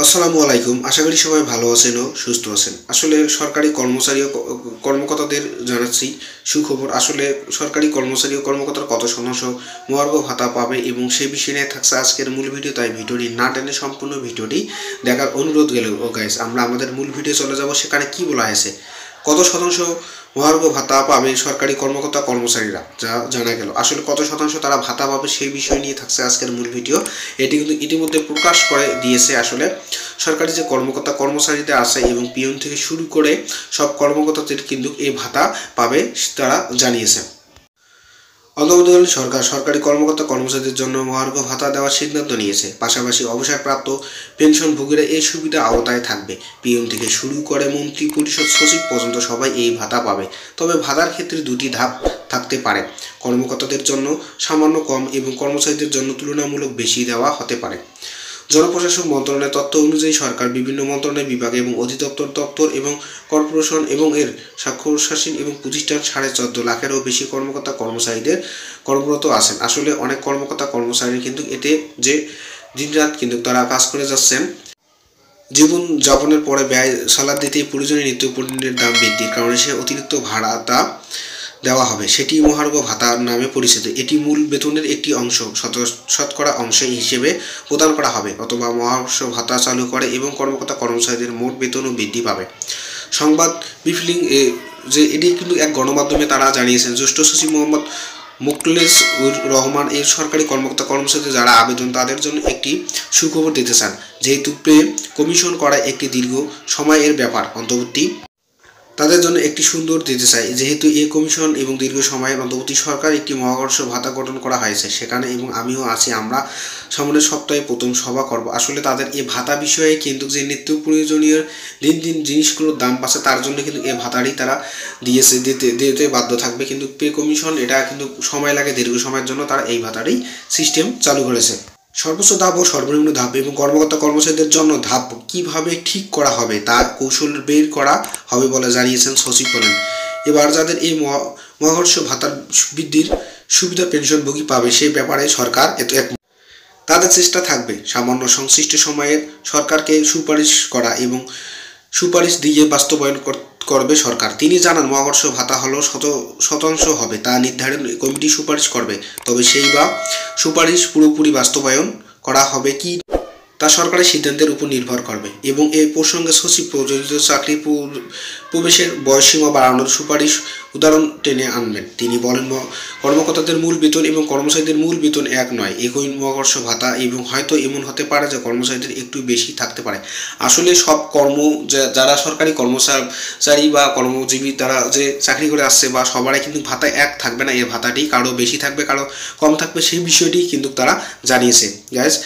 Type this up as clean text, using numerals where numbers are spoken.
আসসালামু আলাইকুম। আশা করি সবাই ভালো আছেন ও সুস্থ আছেন। আসলে সরকারি কর্মচারী ও কর্মকর্তাদের জানাচ্ছি সুখবর। আসলে সরকারি কর্মচারী ও কর্মকর্তার কত শতাংশ মহার্ঘ ভাতা পাবে এবং সেই বিষয় নিয়ে থাকছে আজকের মূল ভিডিও। তাই ভিডিওটি না টেনে সম্পূর্ণ ভিডিওটি দেখার অনুরোধ গেল। ও গাইস, আমরা আমাদের মূল ভিডিও চলে যাব। সেখানে কি বলা হয়েছে, কত শতাংশ মহার্ঘ ভাতা পাবে সরকারি কর্মকর্তা কর্মচারীরা, যা জানা গেল। আসলে কত শতাংশ তারা ভাতা পাবে সেই বিষয় নিয়ে থাকছে আজকের মূল ভিডিও। এটি কিন্তু ইতিমধ্যে প্রকাশ করে দিয়েছে আসলে সরকারি যে কর্মকর্তা কর্মচারীদের আছে এবং পিয়ন থেকে শুরু করে সব কর্মকর্তাদের কিন্তু এই ভাতা পাবে তারা জানিয়েছে। অন্তর্বর্তীকালীন সরকার সরকারি কর্মকর্তা কর্মচারীদের জন্য মহার্ঘ ভাতা দেওয়ার সিদ্ধান্ত নিয়েছে। পাশাপাশি অবসরপ্রাপ্ত পেনশনভোগীরা এই সুবিধা আওতায় থাকবে। পিএম থেকে শুরু করে মন্ত্রী পরিষদ সচিব পর্যন্ত সবাই এই ভাতা পাবে। তবে ভাতার ক্ষেত্রে দুটি ধাপ থাকতে পারে। কর্মকর্তাদের জন্য সামান্য কম এবং কর্মচারীদের জন্য তুলনামূলক বেশি দেওয়া হতে পারে। জনপ্রশাসন মন্ত্রণালয়ের তথ্য অনুযায়ী সরকার বিভিন্ন মন্ত্রণালয়, বিভাগ এবং অধিদপ্তর দপ্তর এবং কর্পোরেশন এবং এর স্বাক্ষরশাসীন এবং প্রতিষ্ঠান 14.5 লাখেরও বেশি কর্মকর্তা কর্মচারীদের কর্মরত আছেন। আসলে অনেক কর্মকর্তা কর্মচারী কিন্তু এতে যে দিনরাত কিন্তু তারা কাজ করে যাচ্ছেন। জীবন যাপনের পরে ব্যয় সালাদ দিতেই প্রয়োজনীয় নিত্যপণ্যের দাম বৃদ্ধির কারণে সে অতিরিক্ত ভাড়াটা দেওয়া হবে। সেটি মহার্ঘ ভাতা নামে পরিচিত। এটি মূল বেতনের একটি অংশ শতকরা অংশ হিসেবে প্রদান করা হবে, অথবা মহার্ঘ ভাতা চালু করে এবং কর্মকর্তা কর্মচারীদের মোট বেতনও বৃদ্ধি পাবে। সংবাদ ব্রিফিং যে এটি কিন্তু এক গণমাধ্যমে তারা জানিয়েছেন। জ্যেষ্ঠ সচিব মোহাম্মদ মোখলেস রহমান এর সরকারি কর্মকর্তা কর্মচারীদের যারা আবেদন তাদের জন্য একটি সুখবর দিতে চান। যেহেতু পে কমিশন করা একটি দীর্ঘ সময়ের ব্যাপার, অন্তর্বর্তী তাদের জন্য একটি সুন্দর দিতে চাই। যেহেতু এই কমিশন এবং দীর্ঘ সময়ের অন্তর্বর্তী সরকার একটি মহাকর্ষ ভাতা গঠন করা হয়েছে সেখানে, এবং আমিও আছি। আমরা সামনের সপ্তাহে প্রথম সভা করব। আসলে তাদের এই ভাতা বিষয়ে কিন্তু যে নিত্য প্রয়োজনীয় দিন জিনিসগুলোর দাম পাচ্ছে তার জন্য কিন্তু এই ভাতারই তারা দিতে বাধ্য থাকবে। কিন্তু পে কমিশন এটা কিন্তু সময় লাগে, দীর্ঘ সময়ের জন্য তারা এই ভাতারই সিস্টেম চালু করেছে। সর্বোচ্চ ধাপ ও সর্বনিম্ন ধাপ এবং কর্মকর্তা কর্মচারীদের জন্য ধাপ কিভাবে ঠিক করা হবে তা কৌশল বের করা হবে বলে জানিয়েছেন সচিব বলেন। এবার যাদের এই মহাকর্ষ ভাতার বৃদ্ধির সুবিধা পেনশনভোগী পাবে সেই ব্যাপারে সরকার তাদের চেষ্টা থাকবে সামান্য সংশ্লিষ্ট সময়ে সরকারকে সুপারিশ করা এবং সুপারিশ দিয়ে বাস্তবায়ন করবে সরকার। তিনি জানান, মহাকর্ষ ভাতা হলো শতাংশ হবে তা নির্ধারণ কমিটি সুপারিশ করবে। তবে সেই বা সুপারিশ পুরোপুরি বাস্তবায়ন করা হবে কি তা সরকারের সিদ্ধান্তের উপর নির্ভর করবে। এবং এই প্রসঙ্গে সচিব প্রযোজিত চাকরি প্রবেশের বয়সসীমা বাড়ানোর সুপারিশ উদাহরণ টেনে আনবেন। তিনি বলেন, কর্মকর্তাদের মূল বেতন এবং কর্মচারীদের মূল বেতন এক নয়। একই মহাকর্ষ ভাতা এবং হয়তো এমন হতে পারে যে কর্মচারীদের একটু বেশি থাকতে পারে। আসলে সব যারা সরকারি কর্মচারী বা কর্মজীবী তারা যে চাকরি করে আসছে বা সবারই কিন্তু ভাতা এক থাকবে না। এই ভাতাটি কারো বেশি থাকবে, কারো কম থাকবে, সেই বিষয়টি কিন্তু তারা জানিয়েছে। গাইজ,